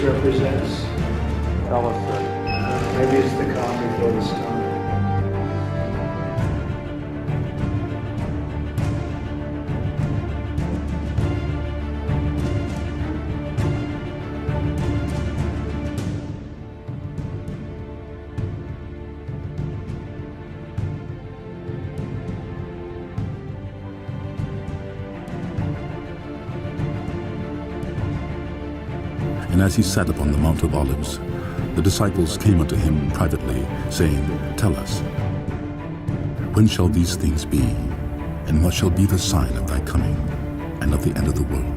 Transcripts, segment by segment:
represents? Tell us, sir. Maybe it's the calm before the storm. And as he sat upon the Mount of Olives, the disciples came unto him privately, saying, Tell us, when shall these things be? And what shall be the sign of thy coming, and of the end of the world?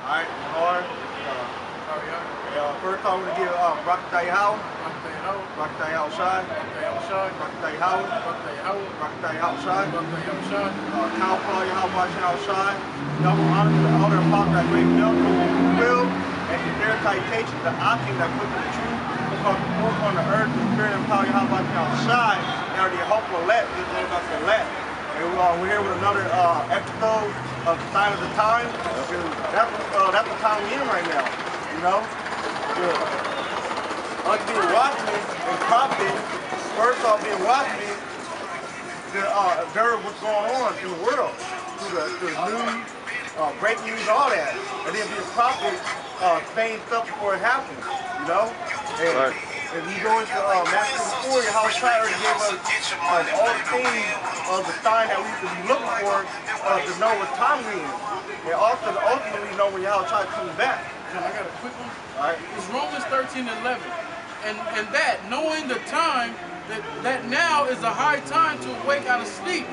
Alright, Lord, first I want to give Rakatayahu, Rakatayahu Shai, Rakatayahu, Rakatayahu Shai, Kawpala Yahawashi Shai, double honor to the elder apostle that great miracle will, and the their citation, the Akim that put the truth, because the forth on the earth, the spirit and power Yahawashi Shai, they are the hopeful elect, these are about the elect. And we're here with another episode of the Sign of the Time. That's the time we're in right now, you know? Us being watchmen and prophet, first off being watchmen, to observe what's going on in the world, through the news, breaking news, all that. And then being prophet, saying stuff before it happens, you know? And, if you go into Matthew 4, how Shai already gave us all the things of the sign that we should be looking for to know what time we in. And also to ultimately know when Yahweh Shai comes back. John, I got a quick one. All right. It's Romans 13:11. And that, knowing the time, that now is a high time to awake out of sleep.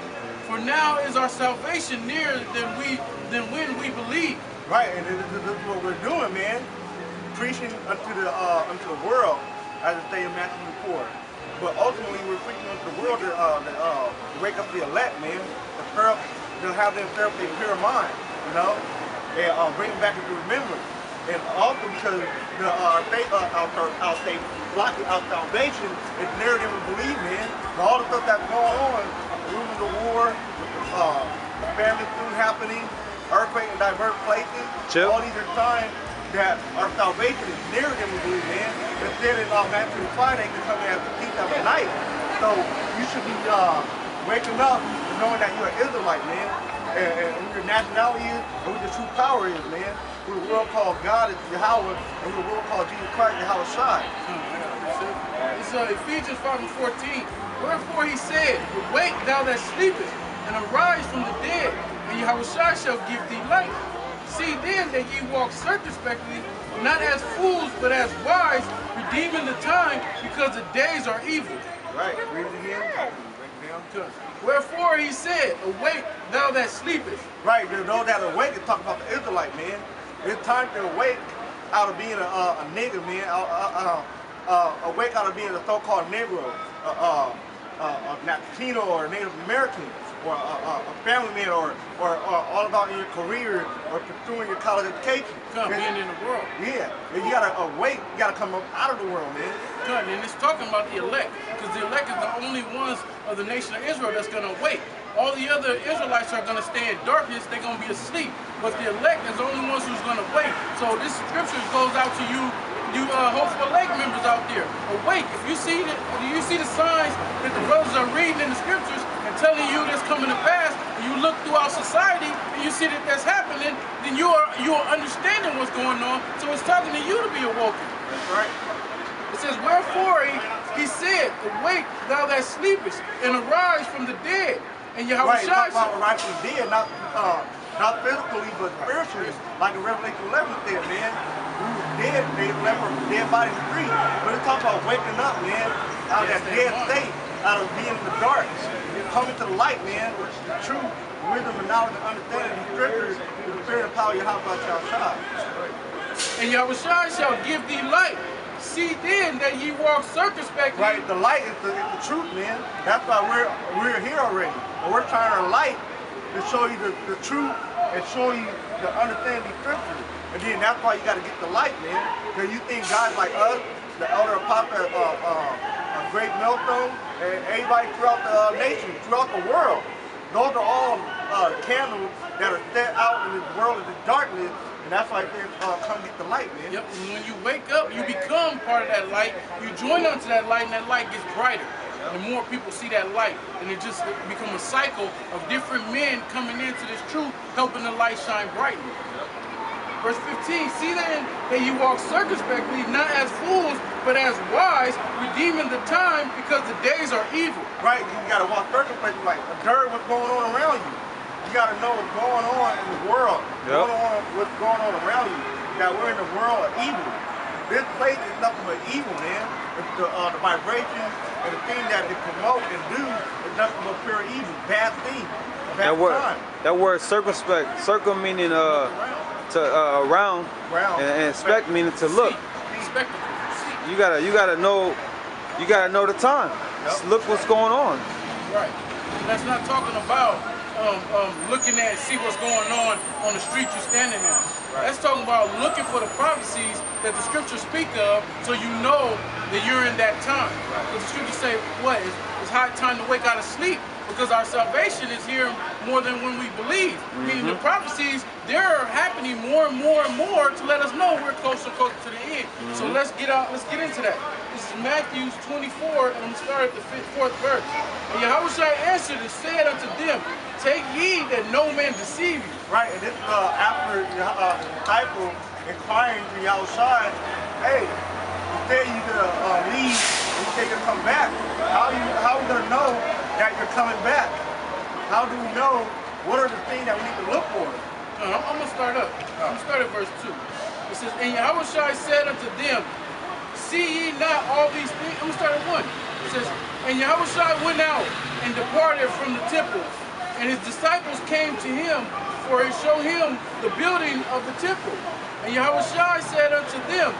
For now is our salvation nearer than when we believe. Right, and this is what we're doing, man. Preaching unto the world, as it states in Matthew 4. But ultimately, we're preaching unto the world to wake up the elect, man. To have them serve a pure mind, you know, and bring them back into remembrance. And also because our salvation is nearer than we believe, man. And all the stuff that's going on, rumors of war, the famine soon happening, earthquake in diverse places. All these are signs that our salvation is nearer than we believe, man. Instead in Matthew 5, they can come in as a thief of the night. So you should be waking up and knowing that you're an Israelite, man. And who your nationality is, and who your true power is, man. Who the world called God is Yahweh, and who the world called Jesus Christ, Yahweh Shai. It's Ephesians 5:14. Wherefore he said, Awake thou that sleepest, and arise from the dead, and Yahweh Shai shall give thee light. See then that ye walk circumspectly, not as fools, but as wise, redeeming the time, because the days are evil. Right, read it again. Wherefore he said, Awake thou that sleepest. Right, those that are awake is talking about the Israelite, man. It's time to awake out of being a nigger, man. Awake out of being a so-called Negro, a Latino or Native American, or a family man, or all about your career, or pursuing your college education. Being in the world. Yeah, and you gotta awake, you gotta come up out of the world, man. And it's talking about the elect, because the elect is the only ones of the nation of Israel that's gonna awake. All the other Israelites are gonna stay in darkness, they're gonna be asleep. But the elect is the only ones who's gonna wake. So this scripture goes out to you hopeful elect members out there. Awake. If you see the signs that the brothers are reading in the scriptures and telling you that's coming to pass, and you look throughout society and you see that that's happening, then you are understanding what's going on. So it's talking to you to be awoken. That's right. It says, wherefore he said, Awake thou that sleepest, and arise from the dead. And Yahweh Shai talk about arise from the dead, not physically, but spiritually, like in Revelation 11 said, man. We were dead, they left our dead bodies free. But it's talking about waking up, man, out of that dead state, out of being in the dark. Coming to the light, man, which is the truth, wisdom, and knowledge, and understanding of the scriptures, the spirit and power of Yahweh Shai. And Yahweh Shai shall give thee light. See then that ye walk circumspectly. Right, the light is the truth, man. That's why we're here already. But we're trying our light to show you the truth and show you the understanding of scripture. And then that's why you got to get the light, man. Because you think guys like us, the elder apostle, Great Millstone, and everybody throughout the nation, throughout the world, those are all candles that are set out in this world of the darkness. And that's why they come get the light, man. Yep, and when you wake up, you become part of that light, you join onto that light, and that light gets brighter. The more people see that light, and it just becomes a cycle of different men coming into this truth, helping the light shine brightly. Verse 15, see then that you walk circumspectly, not as fools, but as wise, redeeming the time, because the days are evil. Right, you gotta walk circumspectly, like observe what's going on around you. You gotta know what's going on in the world, what's going on around you. That we're in the world of evil. This place is nothing but evil, man. It's the vibrations and the thing that it promote and do is nothing but pure evil, bad things, bad time. That word circumspect, circle meaning around, and inspect meaning to look. You gotta know the time. Just look what's going on. Right. And that's not talking about looking at see what's going on the street you're standing in. Right. That's talking about looking for the prophecies that the scriptures speak of, so you know that you're in that time. Because the scriptures say, what? It's high time to wake out of sleep, because our salvation is here more than when we believe. Meaning the prophecies, they're happening more and more and more to let us know we're closer and closer to the end. So let's get into that. This is Matthew 24, and I'm starting at the 4th verse. And Yahushua answered and said unto them, take heed that no man deceive you. Right, and this after the disciple inquiring to Yahushua, hey, he said you to leave, and he said you to come back. How are we gonna know that you're coming back? How do we know what are the things that we need to look for? I'm gonna start up. I'm gonna start at verse 2. It says, and Yahushua said unto them, see ye not all these things? I'm gonna start at 1. It says, and Yahushua went out and departed from the temple, and his disciples came to him, for he showed him the building of the temple. And Yahushua said unto them,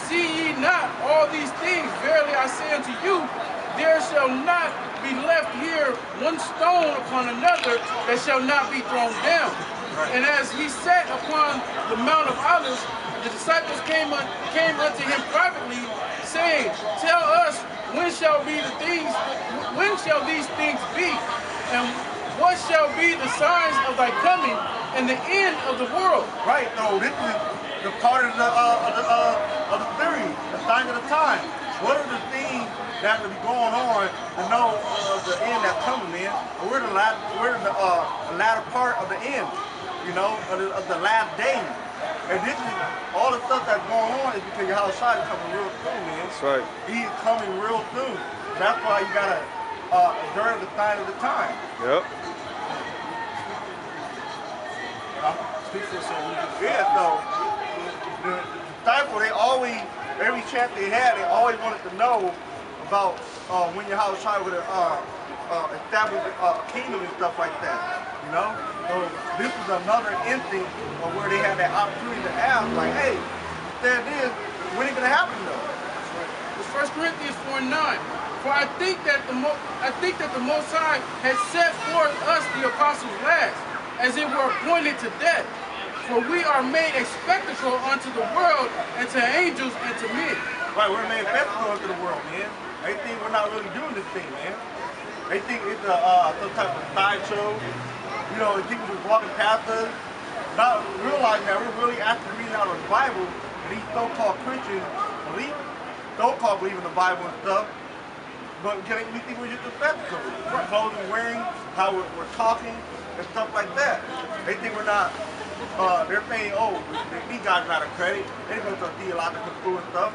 see ye not all these things? Verily I say unto you, there shall not be left here one stone upon another that shall not be thrown down. And as he sat upon the Mount of Olives, the disciples came unto him privately, saying, tell us, when shall these things be? And what shall be the signs of thy coming and the end of the world? Right, so this is the part of the theory, the sign of the time. What are the things that will be going on to know the end that's coming, man? We're in the latter part of the end, you know, of the last days. And this is all the stuff that's going on is because Yahushua is coming real soon, man. That's right. He is coming real soon. That's why you gotta observe the sign of the time. Yep. Yeah, so the disciples, they always, every chance they had, they always wanted to know about when Yahushua would establish a kingdom and stuff like that, you know? So this is another instinct of where they had that opportunity to ask, like, hey, instead of this, when is it going to happen though? It's 1 Corinthians 4:9. For I think that the Most High has set forth us, the apostles, last, as it were appointed to death. For we are made a spectacle unto the world, and to angels, and to men. Right, we're made a spectacle unto the world, man. They think we're not really doing this thing, man. They think it's some type of sideshow. You know, people just walking past us, not realizing that we're really actually reading out of the Bible, and these so-called Christians so-called believe in the Bible and stuff. But we think we're just a spectacle. We're clothes we're wearing, how we're talking, and stuff like that. They think we're not, they're saying, oh, these guys are not a credit. They go to theological school and stuff.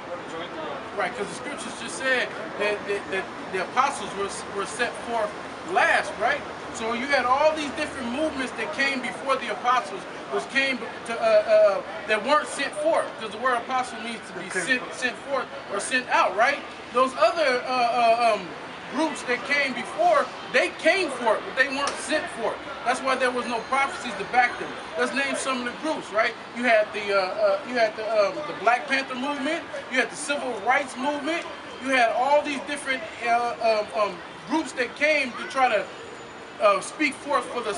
Right, because the scriptures just said that the apostles were set forth last, right? So you had all these different movements that came before the apostles, which came to that weren't sent forth, because the word apostle means to be sent forth or sent out, right? Those other groups that came before, they came forth, but they weren't sent forth. That's why there was no prophecies to back them. Let's name some of the groups, right? You had the Black Panther movement. You had the Civil Rights movement. You had all these different groups that came to try to speak forth for the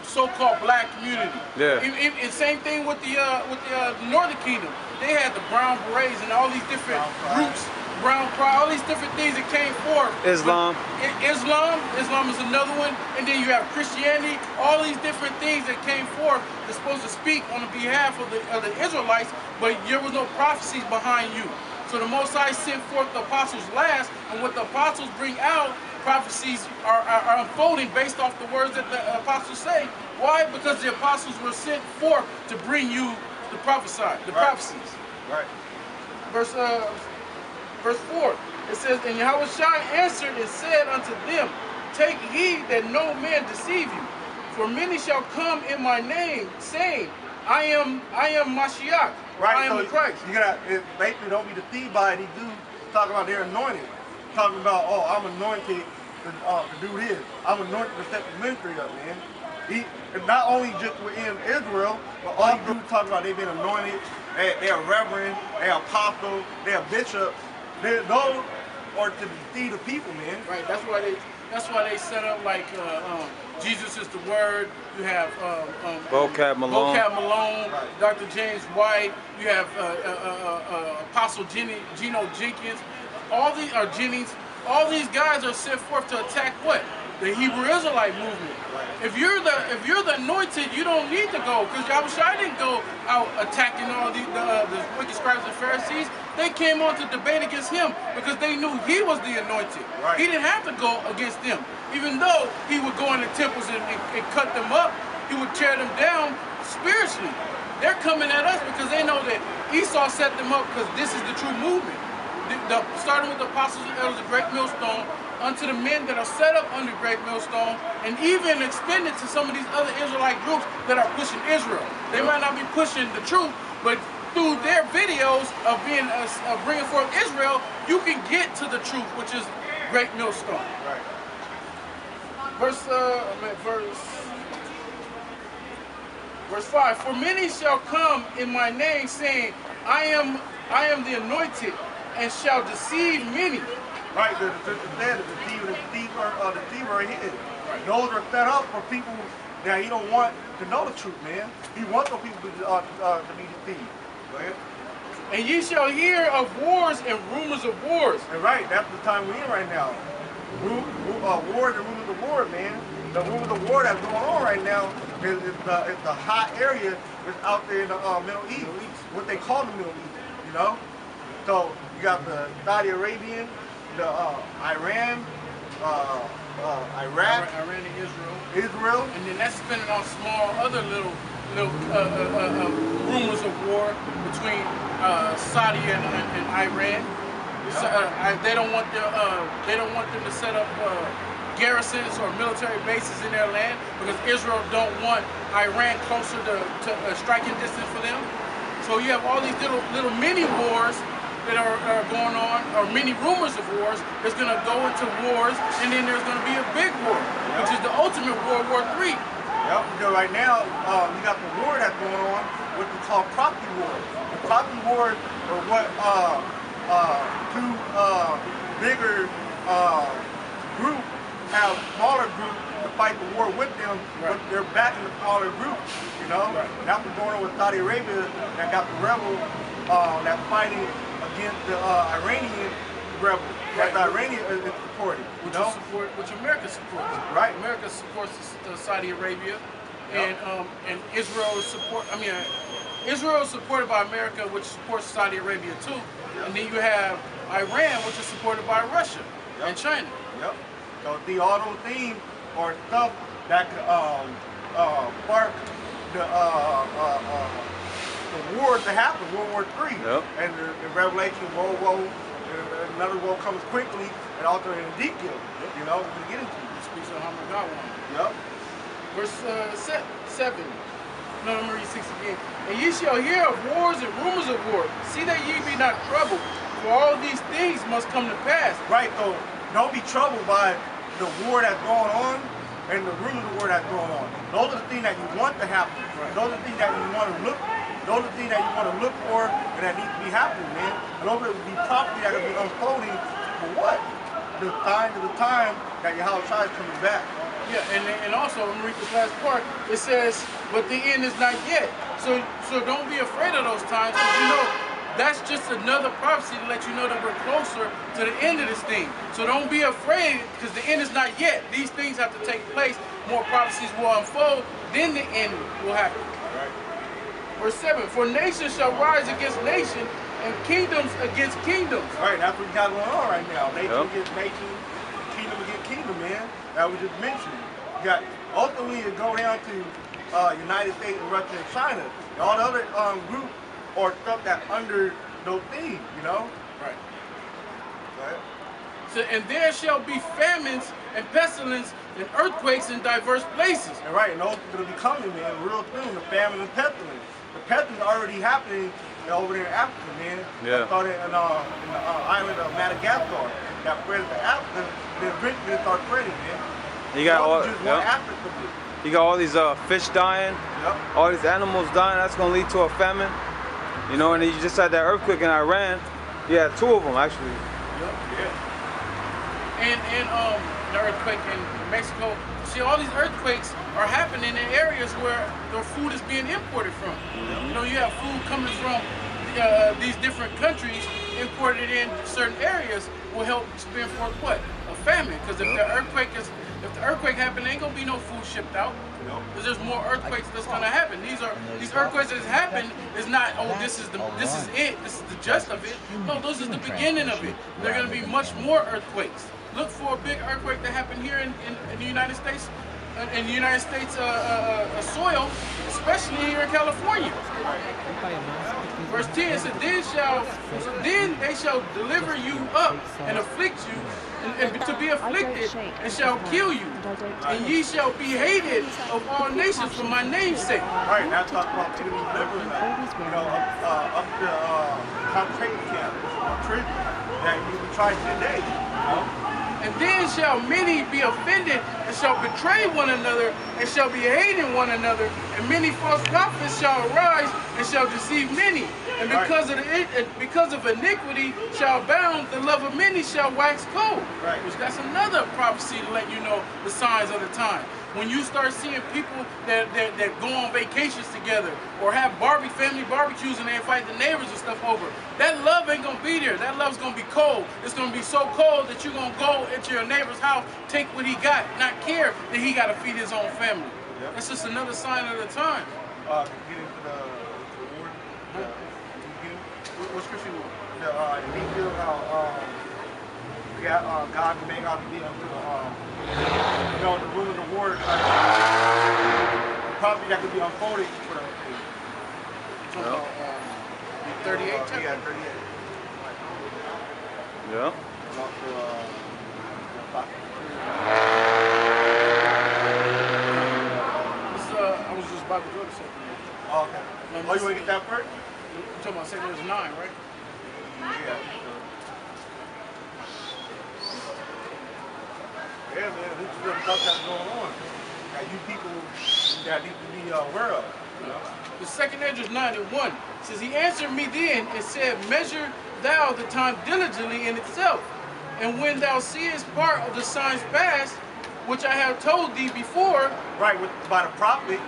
so-called black community. Yeah. And same thing with the Northern Kingdom. They had the Brown Berets and all these different groups, Brown Pride, all these different things that came forth. Islam. Islam is another one, and then you have Christianity. All these different things that came forth that's supposed to speak on behalf of the Israelites, but there was no prophecies behind you. So the Most High sent forth the apostles last, and what the apostles bring out, prophecies are unfolding based off the words that the apostles say. Why? Because the apostles were sent forth to bring you the prophecies. Right. Verse 4, it says, and Yahushua answered and said unto them, take heed that no man deceive you, for many shall come in my name, saying, I am Mashiach, Right, I am the Christ. You gotta basically don't be deceived by it. He do talk about they're anointed, talking about, oh, I'm anointed to do this. I'm anointed to set the ministry up, man. And not only just within Israel, but all he do talk about they've been anointed. They're reverend, they're apostle, they're bishop. Those are to deceive the people, man. Right. That's why they set up like Jesus is the Word. You have Vocab Malone. Right. Dr. James White. You have Apostle Geno Jenkins. All these are Jennings. All these guys are sent forth to attack what? The Hebrew Israelite movement. Right. If you're the anointed, you don't need to go, because Yahushua didn't go out attacking all the wicked scribes and Pharisees. They came on to debate against him because they knew he was the anointed. Right. He didn't have to go against them. Even though he would go in the temples and cut them up, he would tear them down spiritually. They're coming at us because they know that Esau set them up because this is the true movement. Starting with the apostles and elders of Great Millstone, unto the men that are set up under Great Millstone, and even extended to some of these other Israelite groups that are pushing Israel. They might not be pushing the truth, but through their videos of bringing forth Israel, you can get to the truth, which is Great Millstone. Right. Verse 5. For many shall come in my name, saying, I am the anointed, and shall deceive many. Right, the deceiver are hidden. Right. Those are set up for people that he don't want to know the truth, man. He wants those people to be deceived. Go ahead. And ye shall hear of wars and rumors of wars. And right, that's the time we're in right now. Wars and rumors of war, man. The rumors of war that's going on right now is the hot area that's out there in the Middle East. What they call the Middle East, you know? So you got the Saudi Arabian, the Iran, Iraq, Iran and Israel, and then that's spinning off small other little rumors of war between Saudi and Iran. They don't want them to set up garrisons or military bases in their land because Israel don't want Iran closer to striking distance for them. So you have all these little mini wars that are going on, or many rumors of wars. There's going to go into wars, and then there's going to be a big war, which is the ultimate World War III. Yep, because right now you got the war that's going on, what we call proxy wars. The proxy wars are what two bigger groups have smaller groups to fight the war with them, but they're backing the smaller group, you know? Right. That's what's going on with Saudi Arabia that got the rebels that's fighting against the Iranian rebels that the Iranian is supporting, which America supports. Right. America supports Saudi Arabia, and Israel is Israel is supported by America, which supports Saudi Arabia too. And then you have Iran, which is supported by Russia and China. Yep. So see, all those things are stuff that could spark the wars that happen, World War III. Yep. And the Revelation, another war comes quickly, and also in Ezekiel, you know, we get into it. It speaks of Hamagawan. Yep. Verse 7. No, I'm going to read 6 again. And ye shall hear of wars and rumors of war. See that ye be not troubled, for all these things must come to pass. Right, so don't be troubled by the war that's going on and the rumors of war that's going on. Those are the things that you want to happen. Right. Those are the things that you want to look for. Those are the things that you want to look for and that need to be happening, man. And those are the prophecy that will be unfolding for what? The sign of the time that Yahushua is coming back. Yeah, and also, I'm gonna read this last part. It says, but the end is not yet. So don't be afraid of those times, because you know, that's just another prophecy to let you know that we're closer to the end of this thing. So don't be afraid, because the end is not yet. These things have to take place. More prophecies will unfold, then the end will happen. Right. Verse 7, for nation shall rise against nation, and kingdoms against kingdoms. Right, that's what we got going on right now. Nation Yep. against nation, kingdom against kingdom, man. That was just mentioned. You got ultimately it go down to United States and Russia and China. And all the other groups or stuff that under those things, you know? Right. Right. So, and there shall be famines and pestilence and earthquakes in diverse places. And right, and those are going to be coming, man, real soon, the famine and pestilence. The pestilence already happening over there in Africa, man. Yeah. It started in the island of Madagascar. That spread to Africa, and then eventually it started spreading, man. You got all, just one yep. aspect of it. You got all these fish dying, Yep. all these animals dying. That's gonna lead to a famine. You know, and then you just had that earthquake in Iran. Yeah, 2 of them actually. Yeah. And the earthquake in Mexico. See, all these earthquakes are happening in areas where the food is being imported from. You know, you have food coming from these different countries, imported in certain areas, will help spin forth what? A famine. Because if the earthquake happens, ain't gonna be no food shipped out. Because there's more earthquakes that's gonna happen. These earthquakes that happen is not, oh, this is it, this is the gist of it. No, this is the beginning of it. There are gonna be much more earthquakes. Look for a big earthquake that happened here in the United States, in the United States soil, especially here in California. Verse 10 said, then they shall deliver you up and afflict you, and to be afflicted, and shall kill you. And ye shall be hated of all nations for my name's sake. Right, that's talking about people delivering us, you know, up to concentration camp, prison, that you can try 10 days, you know? And then shall many be offended, and shall betray one another, and shall be hating one another, and many false prophets shall arise, and shall deceive many. And because of iniquity shall abound, the love of many shall wax cold. Right. Which that's another prophecy to let you know the signs of the time. When you start seeing people that go on vacations together, or have family barbecues, and they invite the neighbors and stuff over, that love ain't gonna be there. That love's gonna be cold. It's gonna be so cold that you're gonna go into your neighbor's house, take what he got, not care that he gotta feed his own family. Yep. That's just another sign of the time. Get into the word. What scripture you want? The Ezekiel, how God made out to be unto you know, the rule of the word, probably that could be unfolded for them. So, 38 chapter? Yeah, 38. Yeah. And also, I was just about to go to something. oh, okay. Oh, you want to get that first? You're talking about 2 Corinthians 9, right? Yeah. Yeah, man, this is the stuff that's going on that you people that need to be aware of. You know? The 2 Corinthians 9:1 says, he answered me then and said, measure thou the time diligently in itself, and when thou seest part of the signs past, which I have told thee before. Right, by the prophet,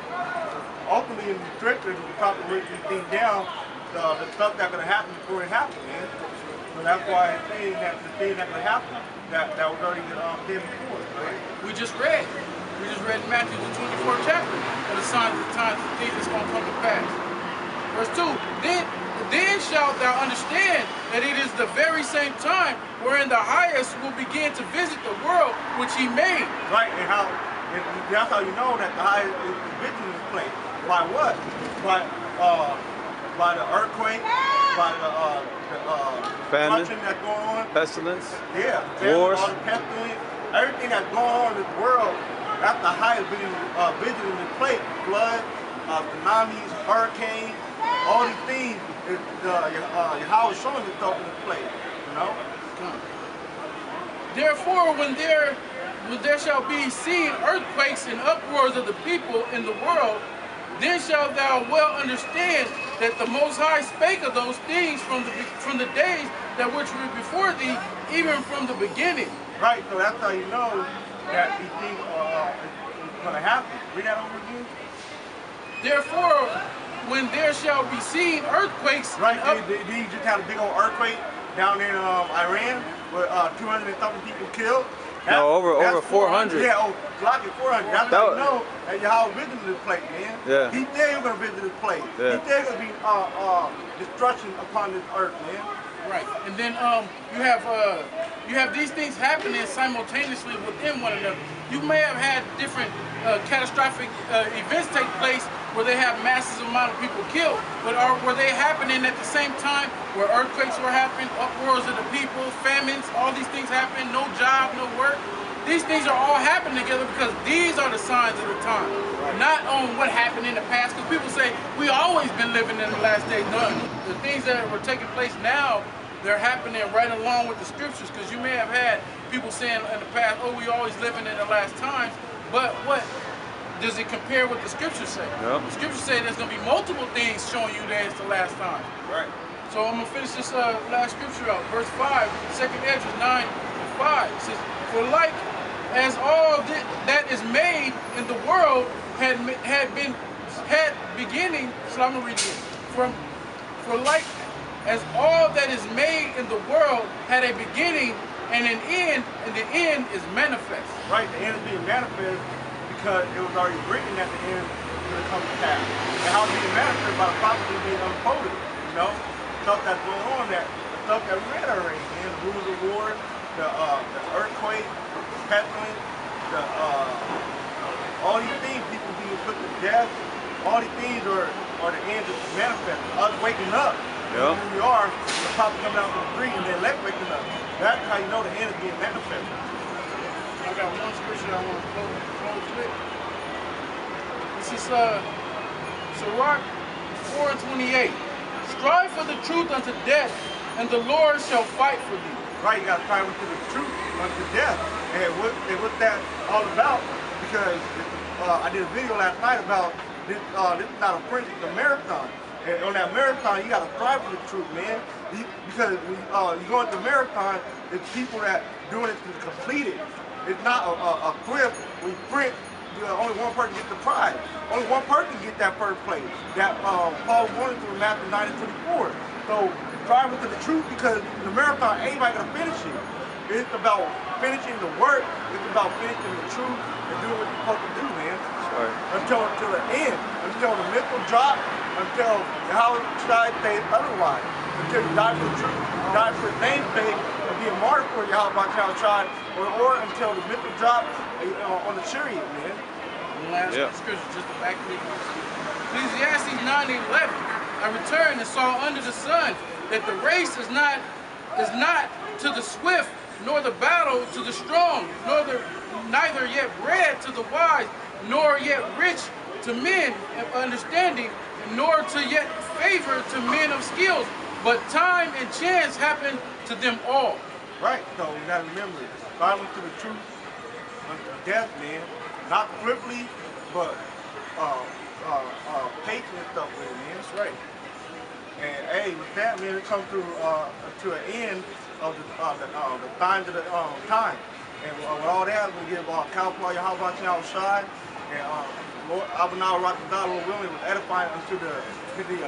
ultimately in the scripture, the prophet written these things down, the stuff that's going to happen before it happens, man. So that's why it's saying that the thing that's going to happen, that was already there before, right? We just read in Matthew the 24th chapter, of the signs of the times, the things that's going to come to pass. Verse 2, then shalt thou understand that it is the very same time wherein the highest will begin to visit the world which he made. Right, and that's how you know that the highest is visiting this place. By what? By the earthquake, by the famine, corruption that's going on. pestilence, Yeah, wars, all the pestilence, everything that's going on in this world, that's the highest visiting this place. Flood, tsunamis, hurricanes, all these things is Yahweh is showing himself in this place, you know? Therefore, when there shall be seen earthquakes and uproars of the people in the world, then shalt thou well understand that the Most High spake of those things from the days that which were before thee, even from the beginning. Right, so that's how you know that these things is going to happen. Read that over again. Therefore, when there shall be seen earthquakes, Right, did you just have a big old earthquake down in Iran with 200 and something people killed? No, over That's 400. Yeah, like 400. That's how you know that Yahweh visited this place, man. Yeah. He said he was going to visit this place. Yeah. He said there going to be destruction upon this earth, man. right? And then you have these things happening simultaneously within one another. You may have had different catastrophic events take place where they have massive amount of people killed, but were they happening at the same time where earthquakes were happening, uproars of the people, famines, all these things happening, no job, no work? These things are all happening together because these are the signs of the time, not on what happened in the past. Because people say, we always been living in the last days. No, the things that were taking place now, they're happening right along with the scriptures, because you may have had people saying in the past, oh, we always living in the last times, but what does it compare with the scriptures say? Yep. The scriptures say there's going to be multiple things showing you that it's the last time. Right. So I'm going to finish this last scripture out. Verse 5, 2nd Ezra 9 and 5. It says, for like as all that is made in the world had beginning, so I'm going to read it again. For like as all that is made in the world had a beginning and an end, and the end is manifest. Right, the end is being manifest because it was already written at the end going to come to pass. And how it's being manifested by the prophecy being unfolded, you know? Stuff that's going on there, the stuff that we read already, man. The rumors of war, the earthquake, the pestilence, all these things, people being put to death, all these things are the end of manifesting. Us waking up, Yeah. who we are, the prophet coming out from the street and the elect waking up. That's how you know the end is being manifested. I got one scripture I want to close with. This is Sirach 4:28. Strive for the truth unto death, and the Lord shall fight for thee. Right, you got to strive to the truth unto death. And what's that all about? Because I did a video last night about this. This is not a sprint, it's a marathon. And on that marathon, you got to strive for the truth, man. Because when you go into marathon, it's people that doing it to complete it. It's not a cliff. We sprint, only one person gets the prize. Only one person gets that first place. That Paul wanted to in Matthew 9:24. So striving to the truth, because in the marathon, anybody gonna finish it. It's about finishing the work. It's about finishing the truth and doing what you're supposed to do, man. Right. Until the end, until the mental drop, until Yahweh stays otherwise. Until you die for the truth, die for the name's sake, and be a martyr for Yahweh Shai, or until the mental drop on the chariot, man. One last scripture just to back me. Ecclesiastes 9:11. I returned and saw under the sun that the race is not to the swift, nor the battle to the strong, neither yet bread to the wise, nor yet rich to men of understanding, nor to yet favor to men of skills, but time and chance happen to them all. Right, so you gotta remember, striving to the truth unto death, man. Not swiftly, but patient and stuff with it, man. That's right. And hey, with that, man, it comes to an end of the signs of the time. And with all that, we give Kalpah Yahweh Shai, and Lord Abunah Rock God, Lord willing, was edifying unto the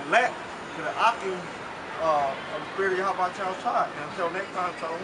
elect, to the Akim of the Spirit of Yahweh Shai. And until next time, Shalom.